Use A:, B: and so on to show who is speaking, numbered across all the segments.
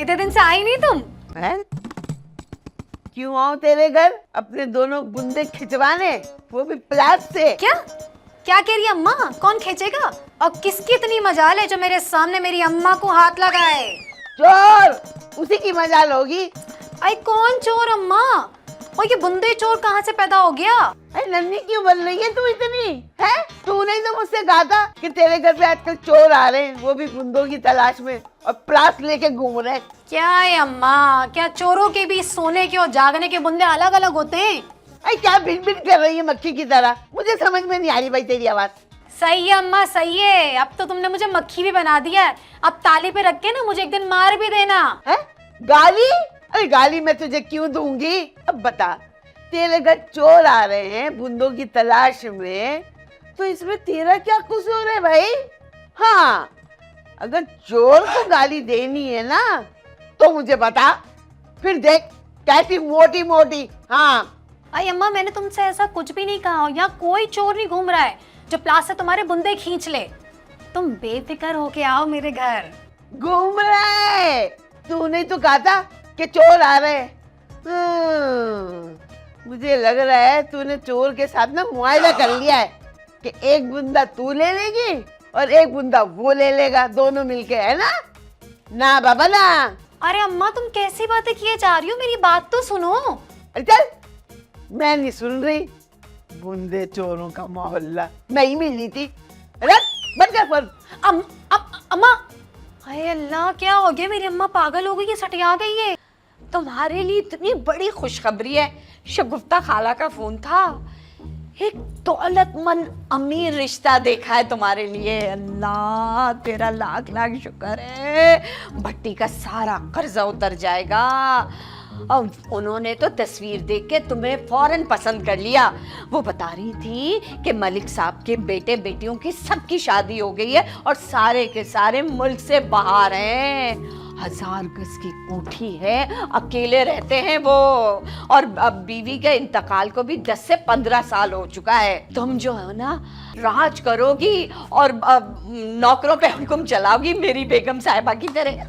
A: इतने दिन से आई नहीं तुम?
B: हैं? क्यों आओ तेरे घर अपने दोनों बुंदे खिंचवाने, वो भी प्लास से?
A: क्या क्या कह रही है अम्मा? कौन खींचेगा? और किसकी इतनी मजाल है जो मेरे सामने मेरी अम्मा को हाथ लगाए?
B: चोर, उसी की मजाल होगी।
A: आई कौन चोर अम्मा? और ये बुंदे चोर कहाँ से पैदा हो गया?
B: अरे नन्ही क्यों बन रही है तू इतनी? है तूने ही तो मुझसे कहा था कि तेरे घर पे आजकल चोर आ रहे हैं, वो भी बुंदों की तलाश में, और प्लास लेके घूम रहे हैं।
A: क्या है अम्मा? क्या चोरों के भी सोने के और जागने के बुंदे अलग अलग होते हैं?
B: अरे क्या भिन भिन कर रही है मक्खी की तरह? मुझे समझ में नहीं आ रही भाई तेरी आवाज।
A: सही है अम्मा, सही है। अब तो तुमने मुझे मक्खी भी बना दिया है। अब ताली पे रख के ना मुझे एक दिन मार भी देना।
B: है गाली? अरे गाली मैं तुझे क्यों दूंगी? अब बता, तेरे घर चोर आ रहे हैं बुंदों की तलाश में, तो इसमें तेरा क्या कसूर है भाई? हाँ, अगर चोर को गाली देनी है ना तो मुझे बता, फिर देख कैसी मोटी मोटी। हाँ
A: अरे अम्मा, मैंने तुमसे ऐसा कुछ भी नहीं कहा। यहाँ कोई चोर नहीं घूम रहा है जो प्लास से तुम्हारे बुंदे खींच ले। तुम बेफिक्र होके आओ मेरे घर।
B: घूम रहा है? तूने तो कहा था कि चोर आ रहे हैं। मुझे लग रहा है तूने चोर के साथ ना मुआयदा कर लिया है कि एक बुंदा तू ले लेगी और एक बुंदा वो ले लेगा, दोनों मिलके, है ना? ना बाबा ना।
A: अरे अम्मा, तुम कैसी बातें किए जा रही हो? मेरी बात तो सुनो।
B: अरे चल, मैं नहीं सुन रही। बुंदे चोरों का मोहल्ला नहीं मिली थी। अरे बंद कर फोन।
A: अम्मा, हाय अल्लाह, क्या हो गया? मेरी अम्मा पागल हो गई है, सटिया गई है।
C: तुम्हारे लिए इतनी बड़ी खुशखबरी है। शगुफ्ता खाला का फोन था, एक दौलतमंद अमीर रिश्ता देखा है तुम्हारे लिए। अल्लाह तेरा लाख लाख शुक्र है, भट्टी का सारा कर्जा उतर जाएगा। अब उन्होंने तो तस्वीर देख के तुम्हें फौरन पसंद कर लिया। वो बता रही थी कि मलिक साहब के बेटे बेटियों की सबकी शादी हो गई है और सारे के सारे मुल्क से बाहर हैं। 1000 गज की कोठी है, अकेले रहते हैं वो, और अब बीवी के इंतकाल को भी 10 से 15 साल हो चुका है। तुम जो है ना राज करोगी और नौकरों पे हुक्म चलाओगी मेरी बेगम साहिबा की तरह।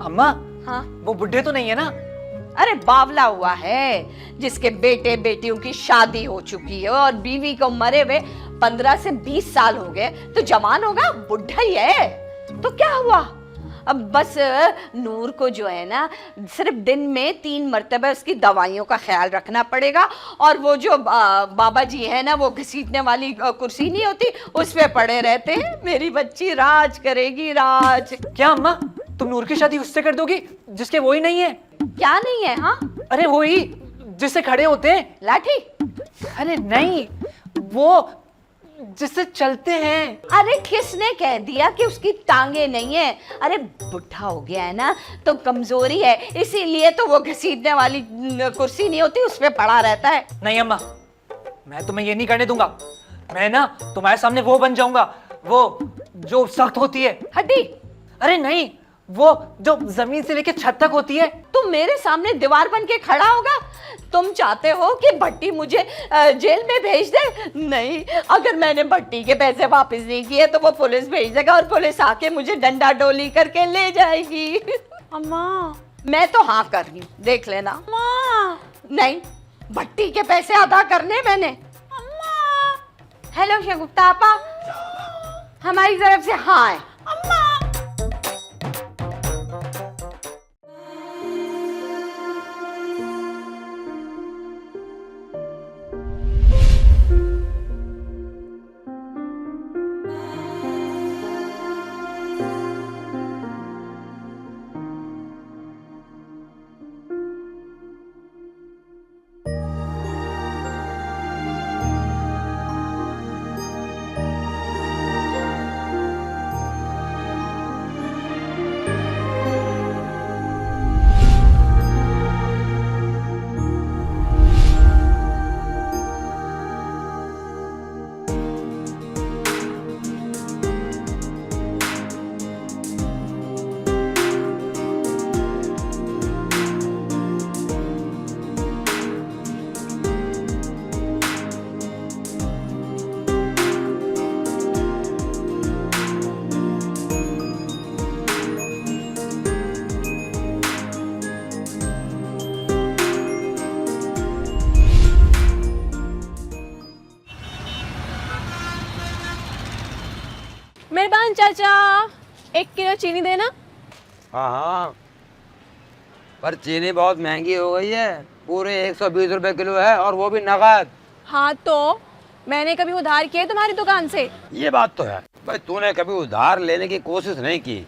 D: अम्मा,
C: हाँ,
D: वो बुढ़े तो नहीं है ना?
C: अरे बावला हुआ है जिसके बेटे बेटियों की शादी हो चुकी है और बीवी को मरे हुए 15 से 20 साल हो गए, तो जवान होगा, बुढ़ा ही है तो क्या हुआ? अब बस नूर को जो है ना सिर्फ दिन में 3 मर्तबा उसकी दवाइयों का ख्याल रखना पड़ेगा, और वो जो बाबा जी है ना, वो घसीटने वाली कुर्सी नहीं होती, उस पे पड़े रहते हैं। मेरी बच्ची राज करेगी, राज।
D: क्या अम्मा, तुम नूर की शादी उससे कर दोगी जिसके वो ही नहीं है?
C: क्या नहीं है? हाँ,
D: अरे वो ही जिससे खड़े होते हैं।
C: लाठी?
D: अरे नहीं, वो जिससे चलते हैं।
C: अरे किसने कह दिया कि उसकी टांगे नहीं है? अरे बुढ़ा हो गया है ना, तो कमजोरी है, इसीलिए तो वो घसीटने वाली कुर्सी नहीं होती, उस पे पड़ा रहता है।
D: नहीं अम्मा, मैं तुम्हें ये नहीं करने दूंगा। मैं ना तुम्हारे सामने वो बन जाऊंगा, वो जो सख्त होती है।
C: हड्डी?
D: अरे नहीं, वो जो जमीन से लेके छत तक होती है।
C: तुम मेरे सामने दीवार बन के खड़ा होगा? तुम चाहते हो कि भट्टी मुझे जेल में भेज दे? नहीं, अगर मैंने भट्टी के पैसे वापस नहीं किए तो वो पुलिस भेज देगा और पुलिस आके मुझे डंडा डोली करके ले जाएगी।
A: अम्मा,
C: मैं तो हाँ कर रही हूँ, देख लेना।
A: अम्मा,
C: नहीं, भट्टी के पैसे अदा करने मैंने।
A: अम्मा,
C: हेलो शगुफ्ता आपा, हमारी तरफ से हाँ है।
A: अम्मा।
E: मेहरबान चाचा, 1 किलो चीनी देना।
F: हाँ हाँ, पर चीनी बहुत महंगी हो गई है, पूरे 120 रुपए किलो है, और वो भी नगद।
E: हाँ तो मैंने कभी उधार किया है तुम्हारी दुकान से?
F: ये बात तो है भाई, तूने कभी उधार लेने की कोशिश नहीं की,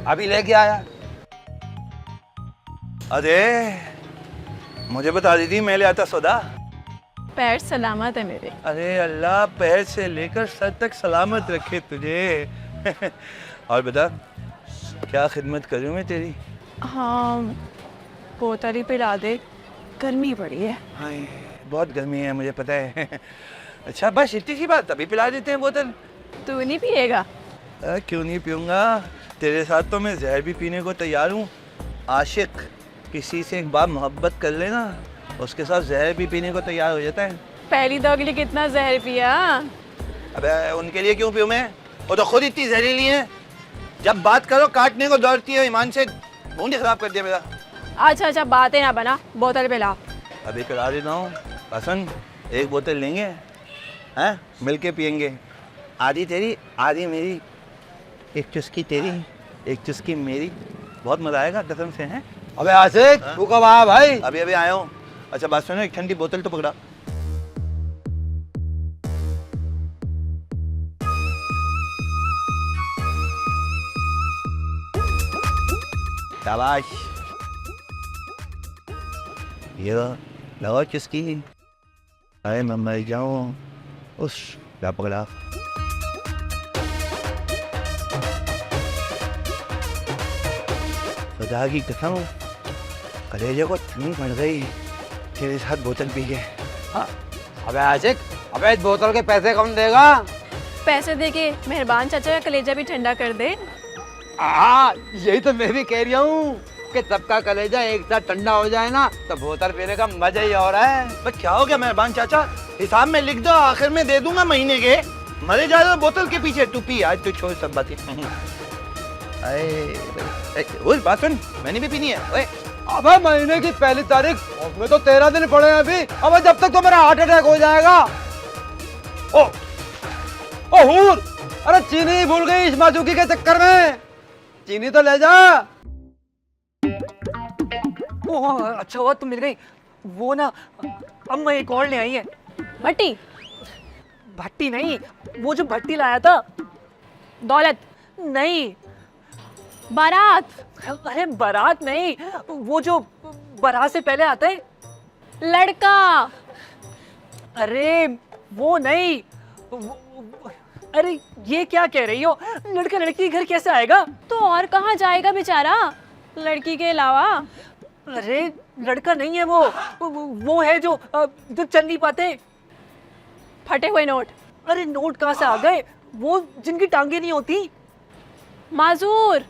F: अभी लेके आया।
G: अरे मुझे बता दी थी, मैं ले आता सौदा।
E: पैर सलामत है मेरे।
G: अरे अल्लाह पैर से लेकर सर तक सलामत रखे तुझे। और बता, क्या खिदमत करूं मैं तेरी?
E: हाँ, बोतल ही पिला दे, गर्मी पड़ी है।
G: हाय, बहुत गर्मी है, मुझे पता है। अच्छा बस इतनी सी बात, अभी पिला देते हैं बोतल।
E: तू नहीं पिएगा?
G: क्यों नहीं पीऊंगा, तेरे साथ तो मैं जहर भी पीने को तैयार हूँ। आशिक किसी से एक बार मोहब्बत कर लेना, उसके साथ जहर भी पीने को तैयार हो जाता है।
E: पहली दो के लिए कितना जहर पिया?
G: अबे उनके लिए क्यों पीऊं मैं, वो तो खुद इतनी जहरीली हैं। जब बात करो काटने को दौड़ती है। ईमान से मूड खराब कर दिया मेरा।
E: अच्छा अच्छा, बातें ना बना, बोतल पिला।
G: अभी पिला देता हूँ। पसंद, एक बोतल लेंगे हैं, मिलके पियेंगे, आधी तेरी आधी मेरी, एक चुस्की तेरी एक चुस्की मेरी, बहुत मजा आएगा कसम से। हैं
F: अबे आशिक, तू कब आया भाई?
G: अभी अभी आया हूँ। अच्छा बात सुनो, एक ठंडी बोतल तो पकड़ा। शाबाश, ये लगाओ चुस्की। अरे मैं मर जाऊँ उस क्या पकड़ा। खुदा की कसम, कलेजे को ठंडी पड़ गई तेरे साथ बोतल पी के।
F: हाँ। अबे आशिक, अबे इस बोतल के पैसे कौन देगा?
E: पैसे दे के मेहरबान चाचा का कलेजा भी ठंडा कर दे।
F: हाँ, यही तो मैं भी कह रहा हूँ कि सबका कलेजा एक साथ ठंडा हो जाए ना, तो बोतल पीने का मजा ही और है।
G: बस क्या हो गया मेहरबान चाचा, हिसाब में लिख दो, आखिर में दे दूंगा महीने के। मरे जा रहे हो बोतल के पीछे, तू पी आज, तू छोड़ सब बातें। ओए बात सुन, मैंने भी पीनी है। ओए
F: अबे महीने की पहली तारीख, उसमें तो 13 दिन पड़े हैं अभी। अबे जब तक तो मेरा हार्ट अटैक हो जाएगा। ओ हूर, अरे चीनी भूल गई इस माजूकी के चक्कर में, चीनी तो ले जा।
D: ओह अच्छा हुआ तुम मिल गई। वो ना अम्मा एक और ले आई है।
E: भट्टी?
D: भट्टी नहीं, वो जो भट्टी लाया था।
E: दौलत?
D: नहीं,
E: बारात?
D: अरे बारात नहीं, वो जो बारात से पहले आता है।
E: लड़का?
D: अरे वो नहीं, अरे ये क्या कह रही हो, लड़का लड़की के घर कैसे आएगा?
E: तो और कहाँ जाएगा बेचारा लड़की के अलावा?
D: अरे लड़का नहीं है वो है जो चल नहीं पाते।
E: फटे हुए नोट?
D: अरे नोट कहाँ से आ गए, वो जिनकी टांगे नहीं होती।
E: माजूर?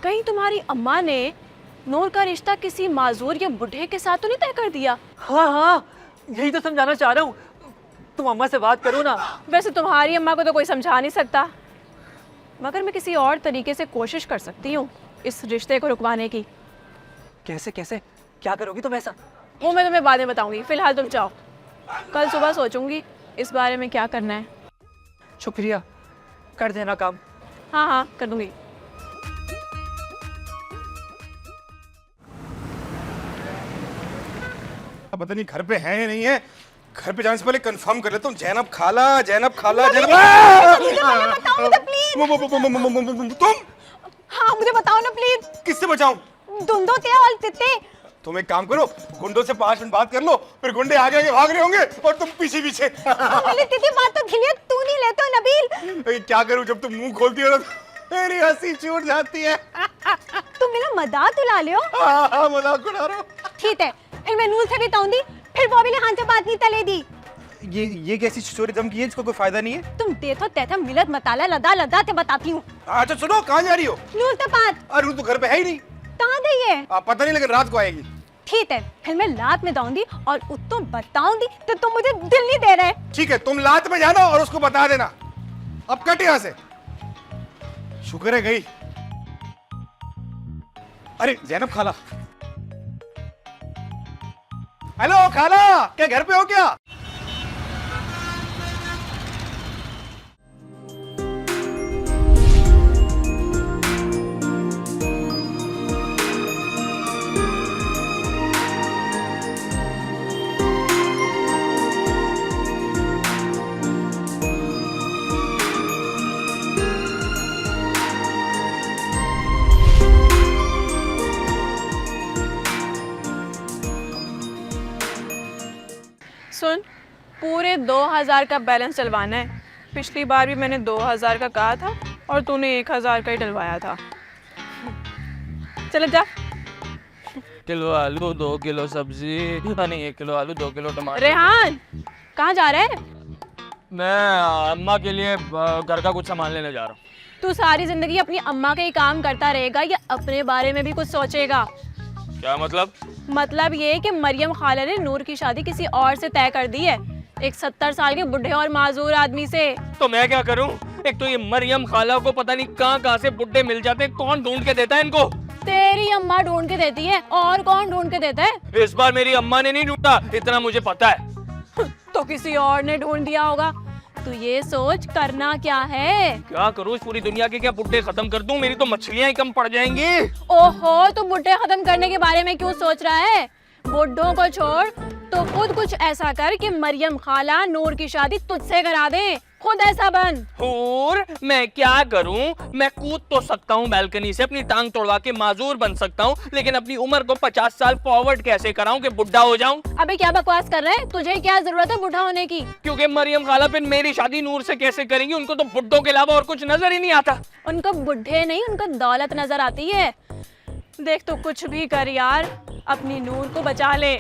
E: कहीं तुम्हारी अम्मा ने नूर का रिश्ता किसी माजूर या बुढ़े के साथ तो नहीं तय कर दिया?
D: हाँ हाँ, यही तो समझाना चाह रहा हूँ, तुम अम्मा से बात करो ना।
E: वैसे तुम्हारी अम्मा को तो कोई समझा नहीं सकता, मगर मैं किसी और तरीके से कोशिश कर सकती हूँ इस रिश्ते को रुकवाने की।
D: कैसे कैसे, क्या करोगी तुम ऐसा?
E: वो मैं तुम्हें बाद में बताऊंगी, फिलहाल तुम जाओ, कल सुबह सोचूंगी इस बारे में क्या करना है।
D: शुक्रिया, कर देना काम।
E: हाँ हाँ कर दूंगी।
H: पता नहीं घर पे है या नहीं है, घर पे जाने से पहले कंफर्म कर लेता हूँ। जैनब खाला, जैनब खाला, जैनब। तुम?
A: हाँ मुझे बताओ ना प्लीज।
H: किससे बचाऊं?
A: धुंधो ते और तिते।
H: तुम एक काम करो, गुंडों से 5 मिनट बात कर लो, फिर गुंडे आगे आगे भाग रहे होंगे और तुम पीछे पीछे।
A: तिते बात तो खिलिए, तू नहीं लेते हो नबील।
H: क्या करूं, जब तुम मुंह खोलती हो ना मेरी हंसी छूट जाती है।
A: तुम मेरा मजाक उड़ा ले हो।
H: हाँ, मजाक उड़ा रहा हूं।
A: ठीक है, इनमें नूल से भी ताऊंदी, फिर वो भी हाथ से बात नहीं तले दी।
H: ये कैसी चोरी दम की है, इसको कोई फायदा नहीं है।
A: तुम देखो तैथा मिलत मताला लदा लदा ते बताती हूँ।
H: अच्छा सुनो, कहाँ जा रही हो?
A: नूल तो बात।
H: अरे वो तो घर पे है ही नहीं।
A: कहाँ गई है?
H: पता नहीं, लेकिन रात को आएगी।
A: ठीक है, फिर मैं लात में दाऊंगी और उत्तम बताऊंगी तो तुम मुझे दिल नहीं दे रहे।
H: ठीक है, तुम लात में जाना और उसको बता देना। अब कट यहाँ से। शुक्र है गई। अरे जैनब खाला। हेलो खाला, क्या घर पे हो क्या?
E: 2000 का बैलेंस डलवाना है। पिछली बार भी मैंने 2000 का कहा था और तूने 1000 का ही डलवाया था। चले जा।
I: किलो आलू, 2 किलो सब्जी, नहीं 1 किलो आलू, 2 किलो टमाटर।
E: रेहान कहाँ जा रहा है?
I: मैं अम्मा के लिए घर का कुछ सामान लेने जा रहा हूँ।
E: तू सारी जिंदगी अपनी अम्मा के ही काम करता रहेगा या अपने बारे में भी कुछ सोचेगा?
I: क्या मतलब?
E: मतलब ये कि मरियम खाला ने नूर की शादी किसी और से तय कर दी है, एक 70 साल के बुढ़े और माजूर आदमी से।
I: तो मैं क्या करूँ? एक तो ये मरियम खाला को पता नहीं कहाँ से बुड्ढे मिल जाते हैं, कौन ढूंढ के देता है इनको?
E: तेरी अम्मा ढूंढ के देती है, और कौन ढूंढ के देता है?
I: इस बार मेरी अम्मा ने नहीं ढूंढा, इतना मुझे पता है।
E: तो किसी और ने ढूंढ दिया होगा। तू ये सोच करना क्या है।
I: क्या करूँ? इस पूरी दुनिया के क्या बुड्ढे खत्म कर दूं? मेरी तो मछलियां ही कम पड़ जाएंगी।
E: ओहो, तू बुड्ढे खत्म करने के बारे में क्यों सोच रहा है? बुड्ढों को छोड़, तो खुद कुछ ऐसा कर कि मरियम खाला नूर की शादी तुझसे करा दे। खुद ऐसा बन।
I: और मैं क्या करूं? मैं कूद तो सकता हूं बालकनी से, अपनी टांग तोड़वा के माजूर बन सकता हूं, लेकिन अपनी उम्र को 50 साल फॉरवर्ड कैसे कराऊं कि बुढ़ा हो जाऊं?
E: अबे क्या बकवास कर रहे हैं? तुझे क्या जरूरत है बुढ़ा होने की?
I: क्योंकि मरियम खाला फिर मेरी शादी नूर से कैसे करेंगी? उनको तो बुड्ढों के अलावा और कुछ नजर ही नहीं आता।
E: उनको बुढ़े नहीं, उनको दौलत नजर आती है। देख तो कुछ भी कर यार, अपनी नूर को बचा ले,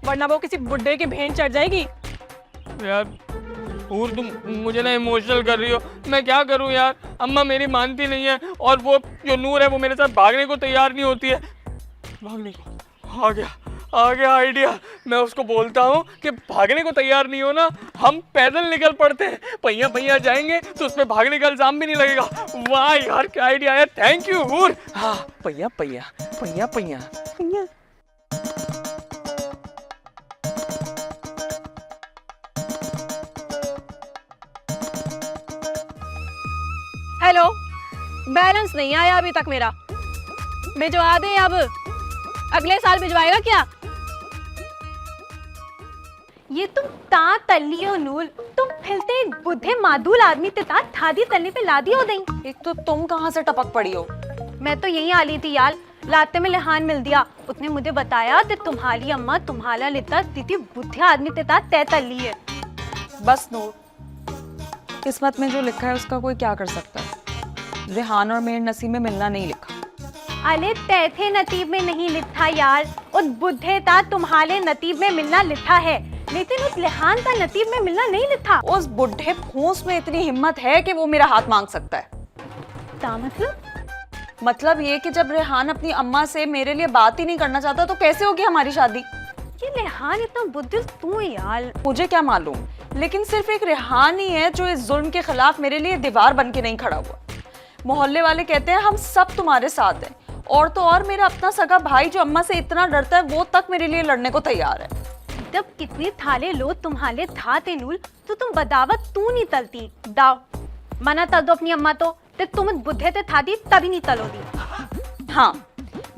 E: वरना वो किसी बुढ़े की भेंट चढ़ जाएगी।
I: यार और तुम मुझे ना इमोशनल कर रही हो। मैं क्या करूं यार? अम्मा मेरी मानती नहीं है, और वो जो नूर है वो मेरे साथ भागने को तैयार नहीं होती है। भागने को आ गया आइडिया। मैं उसको बोलता हूँ कि भागने को तैयार नहीं हो ना, हम पैदल निकल पड़ते हैं, पहिया पहिया जाएंगे तो उसमें भागने का इल्जाम भी नहीं लगेगा। वाह यार क्या आइडिया है, थैंक यू हूर। हाँ पहिया पहिया पहिया पहिया पहिया।
E: हेलो, बैलेंस नहीं आया अभी तक मेरा, भिजवा दे अब। अगले साल भिजवाएगा क्या?
A: ये तुम ता तल्ली हो नूल, तुम फिलते एक बुढ़े मादूल आदमी ते ता थादी तलने पे लादी हो दई।
C: एक तो तुम कहाँ से टपक पड़ी हो?
A: मैं तो यहीं आली थी यार, लाते में लिहान मिल दिया। उसने मुझे बताया कि तुम्हारी अम्मा तुम्हारा लेता दीदी बुढ़े आदमी ते ता तय तल्ली है।
C: बस नूर, किस्मत में जो लिखा है उसका कोई क्या कर सकता है। रेहान और मेरे नसीब में मिलना नहीं लिखा।
A: अले तैथे नतीब में नहीं लिखा यार, उस बुढ़े ता तुम्हारे नतीब में मिलना लिखा है, लेकिन उस लिहान का नतीब में मिलना नहीं लिखा।
C: उस बुढ़े फूस में इतनी हिम्मत है कि वो मेरा हाथ मांग सकता है।
A: ता
C: मतलब ये कि जब रेहान अपनी अम्मा से मेरे लिए बात ही नहीं करना चाहता तो कैसे होगी हमारी शादी?
A: ये लिहान इतना बुद्धिल तू है यार।
C: मुझे क्या मालूम, लेकिन सिर्फ एक रेहान ही है जो इस जुल्म के खिलाफ मेरे लिए दीवार बन के नहीं खड़ा हुआ। मोहल्ले वाले कहते हैं हम सब तुम्हारे साथ हैं, और तो और मेरा अपना सगा भाई जो अम्मा से इतना डरता है वो तक मेरे लिए लड़ने को तैयार है।
A: जब कितने थाले लो तुम्हारे था ते नूल, तो तुम बदावत तू नहीं तलती। दाव मना तल दो अपनी अम्मा तो तुम बुद्धे ते था दी तभी नहीं तलो दी।
C: हाँ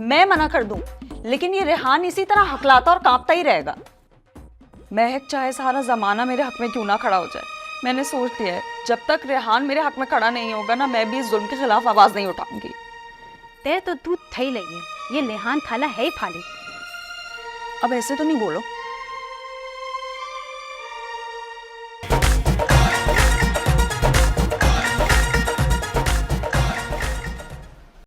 C: मैं मना कर दूं, लेकिन ये रेहान इसी तरह हकलाता और कांपता ही रहेगा। महक चाहे सारा जमाना मेरे हक में क्यों ना खड़ा हो जाए, मैंने सोच लिया है जब तक रेहान मेरे हक में खड़ा नहीं होगा ना, मैं भी इस जुल्म के खिलाफ आवाज नहीं उठाऊंगी।
A: ते तो तू थई लगी, ये लिहान थाला है ही फाली।
C: अब ऐसे तो नहीं बोलो।